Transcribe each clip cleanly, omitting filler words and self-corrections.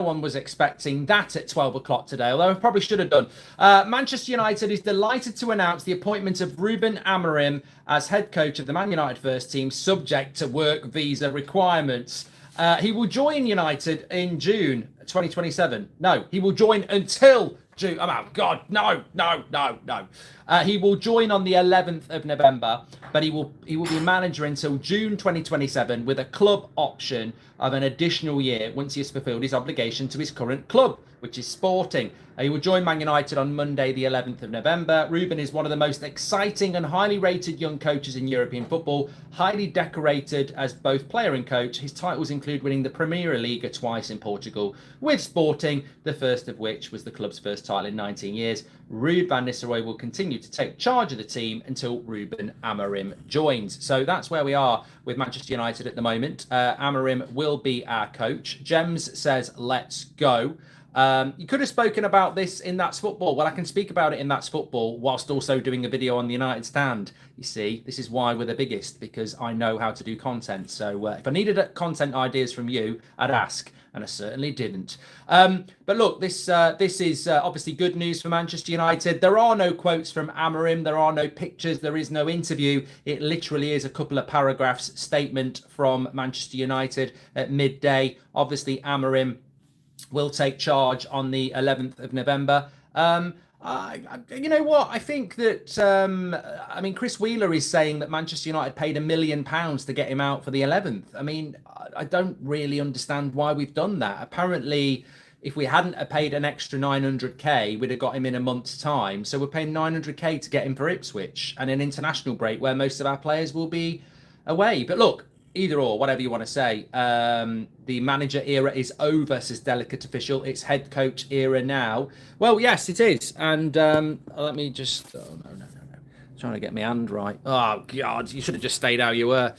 one was expecting that at 12 o'clock today, although I probably should have done. Manchester United is delighted to announce the appointment of Ruben Amorin as head coach of the Man United first team, subject to work visa requirements. He will join United in June 2027. No, he will join until June. Oh, God, no. He will join on the 11th of November, but he will be manager until June 2027 with a club option of an additional year once he has fulfilled his obligation to his current club, which is Sporting. He will join Man United on Monday, the 11th of November. Ruben is one of the most exciting and highly rated young coaches in European football, highly decorated as both player and coach. His titles include winning the Premier League twice in Portugal with Sporting, the first of which was the club's first title in 19 years. Ruud van Nistelrooy will continue to take charge of the team until Ruben Amorim joins. So that's where we are with Manchester United at the moment. Amorim will be our coach. Jems says, let's go. You could have spoken about this in That's Football. Well, I can speak about it in That's Football whilst also doing a video on the United stand. You see, this is why we're the biggest, because I know how to do content. So if I needed content ideas from you, I'd ask, and I certainly didn't. But look, this is obviously good news for Manchester United. There are no quotes from Amorim. There are no pictures. There is no interview. It literally is a couple of paragraphs statement from Manchester United at midday. Obviously, Amorim will take charge on the 11th of November. You know what? I think that, Chris Wheeler is saying that Manchester United paid £1 million to get him out for the 11th. I mean, I don't really understand why we've done that. Apparently, if we hadn't paid an extra 900k, we'd have got him in a month's time. So we're paying 900k to get him for Ipswich and an international break where most of our players will be away. But look, either or, whatever you want to say. The manager era is over, says Delicate Official. It's head coach era now. Well, yes, it is. And let me just... Oh, no. Trying to get my hand right. Oh, God, you should have just stayed how you were.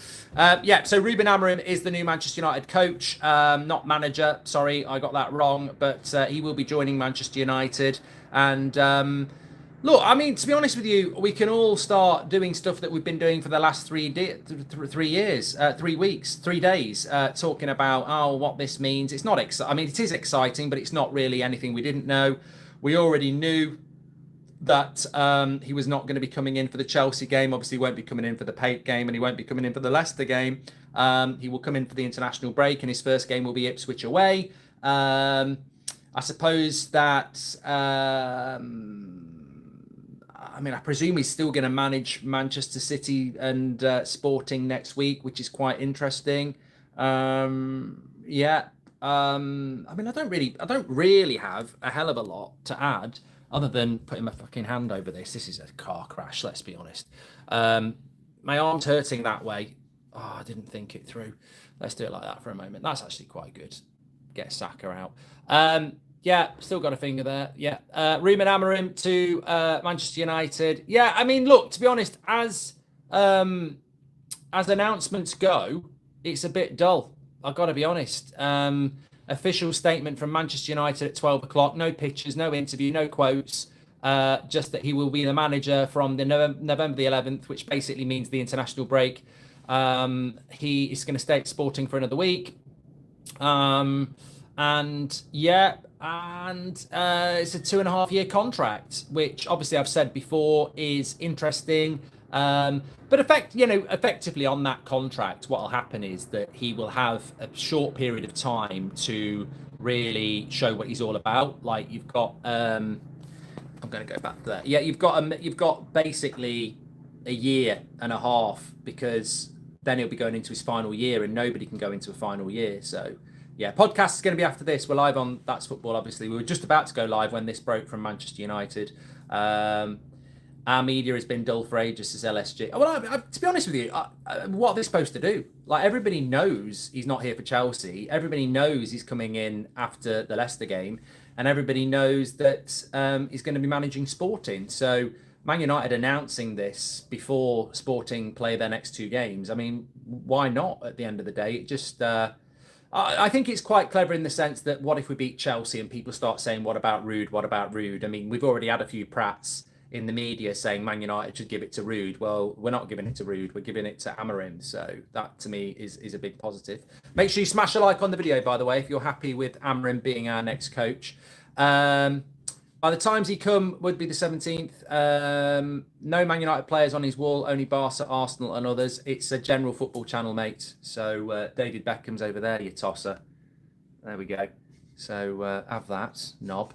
So Ruben Amorim is the new Manchester United coach, not manager. Sorry, I got that wrong. But he will be joining Manchester United. And... look, I mean, to be honest with you, we can all start doing stuff that we've been doing for the last 3 weeks, 3 days, talking about, what this means. It's not it is exciting, but it's not really anything we didn't know. We already knew that he was not going to be coming in for the Chelsea game. Obviously, he won't be coming in for the Pate game, and he won't be coming in for the Leicester game. He will come in for the international break, and his first game will be Ipswich away. I suppose that... I presume he's still going to manage Manchester City and Sporting next week, which is quite interesting. I don't really have a hell of a lot to add other than putting my fucking hand over this. This is a car crash, let's be honest. My arm's hurting that way. Oh, I didn't think it through. Let's do it like that for a moment. That's actually quite good. Get Saka out. Still got a finger there. Ruben Amorim to Manchester United. Look, to be honest, as announcements go, it's a bit dull. I've got to be honest. Official statement from Manchester United at 12 o'clock. No pictures, no interview, no quotes. Just that he will be the manager from the November the 11th, which basically means the international break. He is going to stay at Sporting for another week. It's a 2.5-year contract, which obviously I've said before is interesting. But effectively on that contract, what will happen is that he will have a short period of time to really show what he's all about. Like you've got, I'm going to go back to that. Yeah, you've got basically a year and a half, because then he'll be going into his final year, and nobody can go into a final year. So. Yeah, podcast is going to be after this. We're live on That's Football, obviously. We were just about to go live when this broke from Manchester United. Our media has been dull for ages, says LSG. Well, to be honest with you, what are they supposed to do? Like, everybody knows he's not here for Chelsea. Everybody knows he's coming in after the Leicester game. And everybody knows that he's going to be managing Sporting. So Man United announcing this before Sporting play their next 2 games. I mean, why not at the end of the day? It just... I think it's quite clever in the sense that what if we beat Chelsea and people start saying, what about Ruud? What about Ruud? I mean, we've already had a few prats in the media saying Man United should give it to Rude. Well, we're not giving it to Rude. We're giving it to Amorin. So that, to me, is a big positive. Make sure you smash a like on the video, by the way, if you're happy with Amorin being our next coach. By the times he come would be the 17th. No Man United players on his wall, only Barca, Arsenal and others. It's a general football channel, mate. So David Beckham's over there, you tosser. There we go. So have that, knob.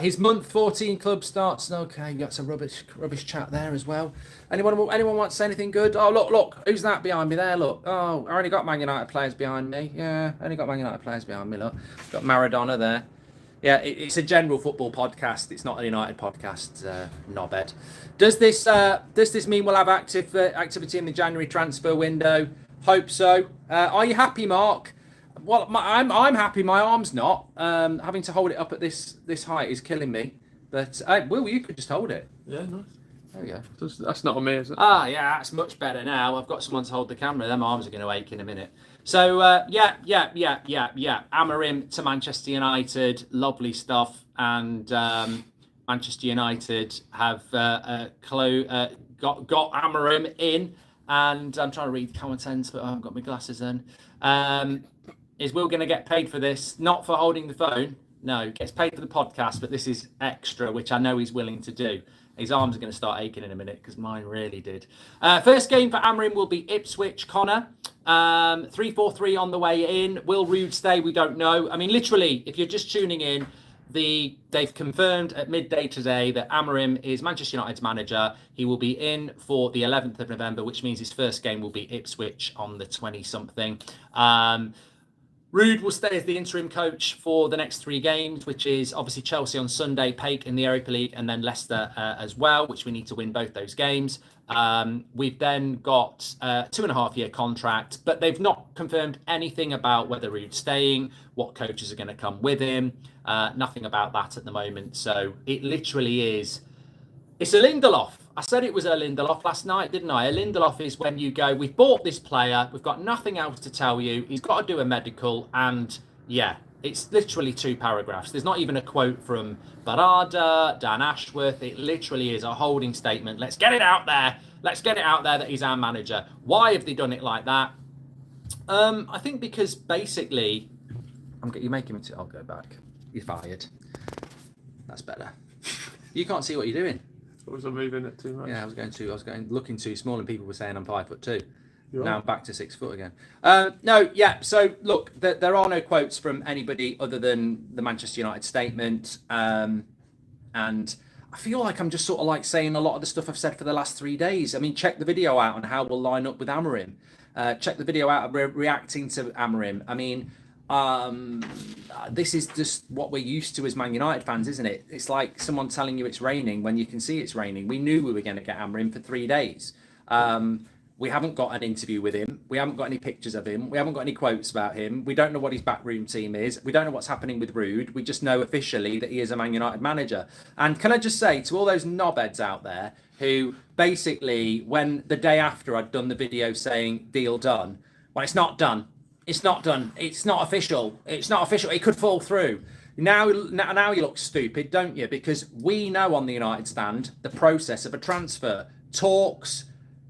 His month 14 club starts. Okay, you got some rubbish chat there as well. Anyone want to say anything good? Oh, look, who's that behind me there? Look. Oh, I only got Man United players behind me. Yeah, only got Man United players behind me. Look, got Maradona there. Yeah, it's a general football podcast. It's not a United podcast, knobhead. Does this mean we'll have activity in the January transfer window? Hope so. Are you happy, Mark? Well, I'm happy. My arm's not. Having to hold it up at this height is killing me. But Will, you could just hold it. Yeah, nice. There we go. That's not on me, is it? Ah, yeah, that's much better now. I've got someone to hold the camera. Them arms are going to ache in a minute. So yeah. Amorim to Manchester United, lovely stuff. And Manchester United have got Amorim in. And I'm trying to read comments, but I haven't got my glasses in. Is Will going to get paid for this? Not for holding the phone. No, he gets paid for the podcast, but this is extra, which I know he's willing to do. His arms are going to start aching in a minute because mine really did. First game for Amorim will be Ipswich, Connor. 3-4-3 on the way in. Will Rude stay? We don't know. I mean, literally, if you're just tuning in, they've confirmed at midday today that Amorim is Manchester United's manager. He will be in for the 11th of November, which means his first game will be Ipswich on the 20-something. Rude will stay as the interim coach for the next 3 games, which is obviously Chelsea on Sunday, Paik in the Europa League, and then Leicester as well, which we need to win both those games. We've then got a 2.5-year contract, but they've not confirmed anything about whether Rude's staying, what coaches are going to come with him, nothing about that at the moment. So it literally is, it's a Lindelof. I said it was a Lindelof last night, didn't I? A Lindelof is when you go, we've bought this player, we've got nothing else to tell you, he's got to do a medical, and yeah, it's literally 2 paragraphs. There's not even a quote from Barada, Dan Ashworth. It literally is a holding statement. Let's get it out there. Let's get it out there that he's our manager. Why have they done it like that? I think because basically, you're making me I'll go back. You're fired. That's better. You can't see what you're doing. Was I moving it too much? Yeah, I was going looking too small, and people were saying I'm 5'2". You're now right. I'm back to 6 foot again. So look, there are no quotes from anybody other than the Manchester United statement. And I feel like I'm just sort of like saying a lot of the stuff I've said for the last 3 days. I mean, check the video out on how we'll line up with Amorim. Check the video out of reacting to Amorim. I mean, this is just what we're used to as Man United fans, isn't it? It's like someone telling you it's raining when you can see it's raining. We knew we were going to get Amorim for 3 days. We haven't got an interview with him. We haven't got any pictures of him. We haven't got any quotes about him. We don't know what his backroom team is. We don't know what's happening with Rude. We just know officially that he is a Man United manager. And can I just say to all those knobheads out there who basically, when the day after I'd done the video saying deal done, well, it's not done. It's not done. It's not official. It's not official. It could fall through. Now you look stupid, don't you? Because we know on the United stand the process of a transfer. Talks.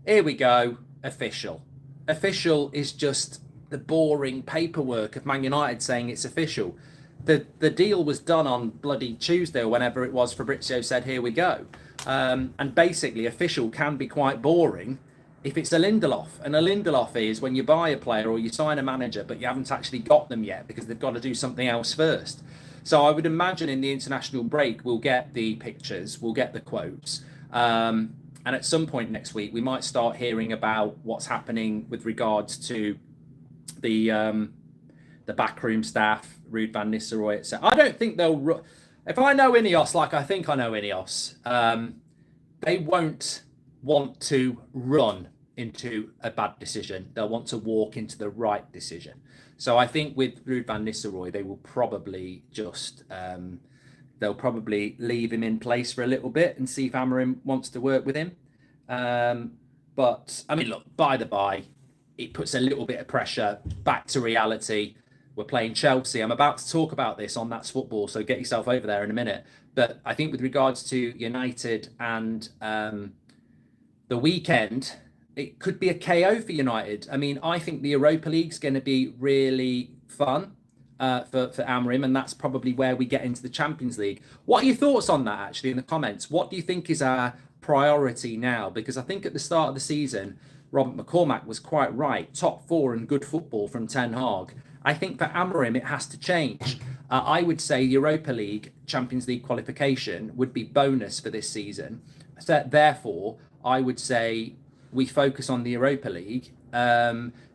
Here we go. Official. Official is just the boring paperwork of Man United saying it's official. The deal was done on bloody Tuesday or whenever it was. Fabrizio said, here we go. And basically, official can be quite boring if it's a Lindelof. And a Lindelof is when you buy a player or you sign a manager, but you haven't actually got them yet because they've got to do something else first. So I would imagine in the international break, we'll get the pictures, we'll get the quotes. And at some point next week, we might start hearing about what's happening with regards to the backroom staff, Ruud van Nistelrooy, etc. I don't think they'll... If I know Ineos like I think I know Ineos, they won't want to run into a bad decision. They'll want to walk into the right decision. So I think with Ruud van Nistelrooy, they will probably just... they'll probably leave him in place for a little bit and see if Amorim wants to work with him. But, I mean, look, by the by, it puts a little bit of pressure back to reality. We're playing Chelsea. I'm about to talk about this on That's Football, so get yourself over there in a minute. But I think with regards to United and the weekend, it could be a KO for United. I mean, I think the Europa League's going to be really fun for Amorim, and that's probably where we get into the Champions League. What are your thoughts on that, actually, in the comments? What do you think is our priority now? Because I think at the start of the season, Robert McCormack was quite right. Top four and good football from Ten Hag. I think for Amorim, it has to change. I would say Europa League, Champions League qualification would be bonus for this season. So therefore, I would say we focus on the Europa League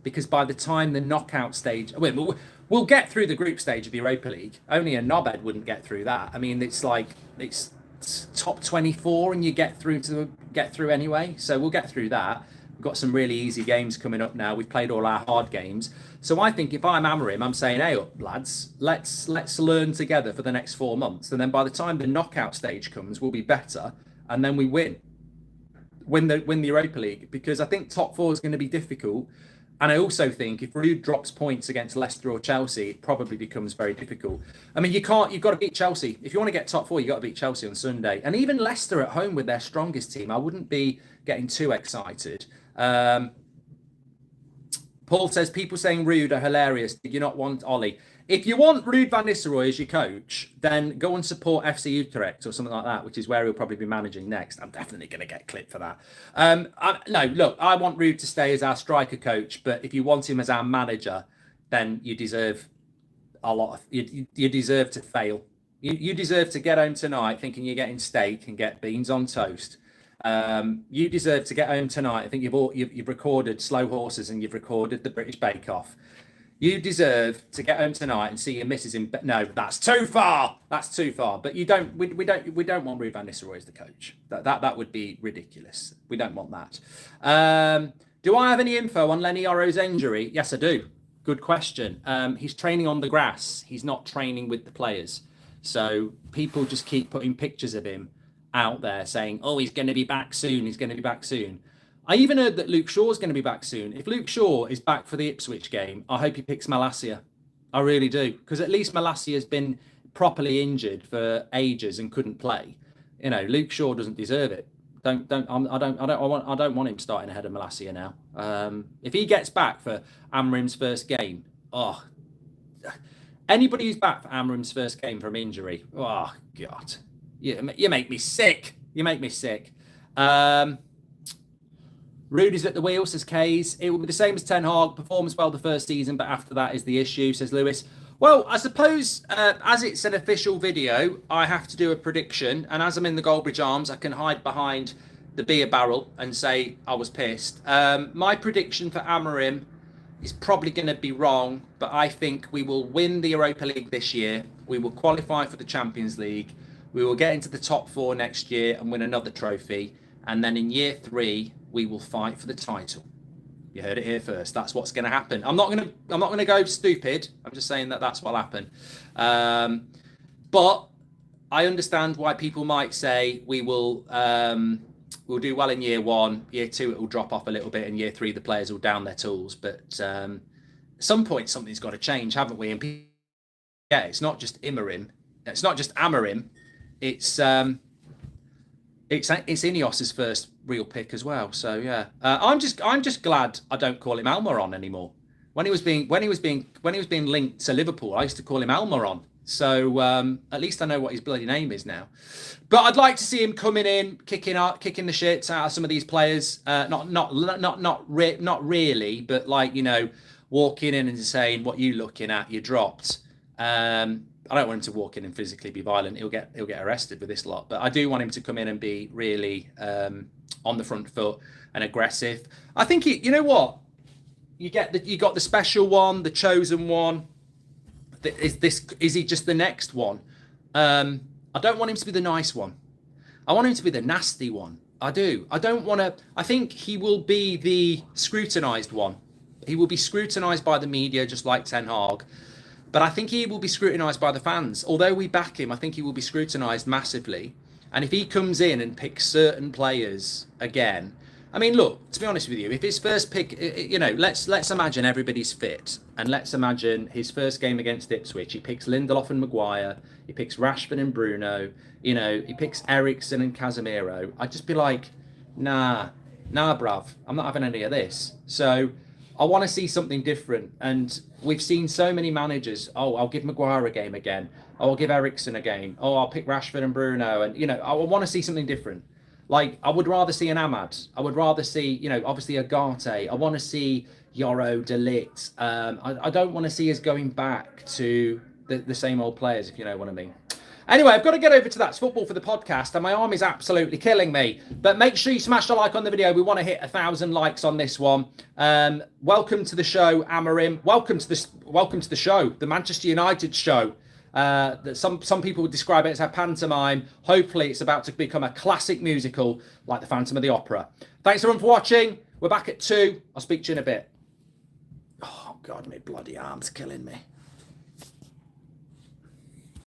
because by the time the knockout stage, we'll get through the group stage of the Europa League. Only a knobhead wouldn't get through that. I mean, it's top 24 and you get through anyway. So we'll get through that. We've got some really easy games coming up now. We've played all our hard games. So I think if I'm Amorim, I'm saying, hey, up, lads, let's learn together for the next 4 months. And then by the time the knockout stage comes, we'll be better. And then we win the Europa League, because I think top four is going to be difficult. And I also think if Rude drops points against Leicester or Chelsea, it probably becomes very difficult. I mean, you've got to beat Chelsea. If you want to get top four, you've got to beat Chelsea on Sunday. And even Leicester at home with their strongest team, I wouldn't be getting too excited. Paul says, people saying Rude are hilarious. Did you not want Ollie? If you want Ruud van Nistelrooy as your coach, then go and support FC Utrecht or something like that, which is where he'll probably be managing next. I'm definitely going to get clipped for that. No, look, I want Ruud to stay as our striker coach, but if you want him as our manager, then you deserve a lot. You deserve to fail. You deserve to get home tonight thinking you're getting steak and get beans on toast. You deserve to get home tonight. I think you've recorded Slow Horses and you've recorded the British Bake Off. You deserve to get home tonight and see your missus in bed. No, that's too far. That's too far. But we don't want Ruud van Nistelrooy as the coach. That would be ridiculous. We don't want that. Do I have any info on Lenny Oro's injury? Yes, I do. Good question. He's training on the grass. He's not training with the players. So people just keep putting pictures of him out there saying, oh, he's going to be back soon. He's going to be back soon. I even heard that Luke Shaw's going to be back soon. If Luke Shaw is back for the Ipswich game, I hope he picks Malacia. I really do, because at least Malacia has been properly injured for ages and couldn't play. You know, Luke Shaw doesn't deserve it. I don't want him starting ahead of Malacia now. If he gets back for Amorim's first game, anybody who's back for Amorim's first game from injury, oh God, you make me sick. You make me sick. Rude is at the wheel, says Kays. It will be the same as Ten Hag. Performs well the first season, but after that is the issue, says Lewis. Well, I suppose as it's an official video, I have to do a prediction. And as I'm in the Goldbridge Arms, I can hide behind the beer barrel and say I was pissed. My prediction for Amorim is probably going to be wrong, but I think we will win the Europa League this year. We will qualify for the Champions League. We will get into the top four next year and win another trophy. And then in year 3, we will fight for the title. You heard it here first. That's what's going to happen. I'm not going to go stupid. I'm just saying that that's what'll happen. But I understand why people might say we'll do well in year 1, year 2 it will drop off a little bit, and year 3 the players will down their tools. But at some point something's got to change, haven't we? And it's not just Amorim. It's not just Amorim. It's Ineos's first real pick as well. So yeah, I'm just glad I don't call him Almiron anymore. When he was being linked to Liverpool, I used to call him Almiron. So at least I know what his bloody name is now. But I'd like to see him coming in, kicking the shits out of some of these players. Not really, but like, you know, walking in and saying, "What you looking at? You dropped." I don't want him to walk in and physically be violent. He'll get arrested with this lot. But I do want him to come in and be really on the front foot and aggressive. I think you know what? You got the special one, the chosen one. Is he just the next one? I don't want him to be the nice one. I want him to be the nasty one. I do. I don't want to. I think he will be the scrutinised one. He will be scrutinised by the media, just like Ten Hag. But I think he will be scrutinised by the fans. Although we back him, I think he will be scrutinised massively. And if he comes in and picks certain players again, I mean, look, to be honest with you, if his first pick, you know, let's imagine everybody's fit, and let's imagine his first game against Ipswich, he picks Lindelof and Maguire, he picks Rashford and Bruno, you know, he picks Eriksen and Casemiro. I'd just be like, nah, bruv, I'm not having any of this. So I want to see something different, and we've seen so many managers. Oh, I'll give Maguire a game again. Oh, I'll give Eriksen a game. Oh, I'll pick Rashford and Bruno, and you know, I want to see something different. Like, I would rather see an Ahmad. I would rather see, you know, obviously Agate. I want to see Yoro, De Ligt. I don't want to see us going back to the same old players, if you know what I mean. Anyway, I've got to get over to That's Football for the podcast, and my arm is absolutely killing me. But make sure you smash a like on the video. We want to hit 1,000 likes on this one. Welcome to the show, Amorin. Welcome to the show, the Manchester United show. That some people would describe it as a pantomime. Hopefully it's about to become a classic musical like the Phantom of the Opera. Thanks everyone for watching. We're back at 2. I'll speak to you in a bit. Oh God, my bloody arm's killing me.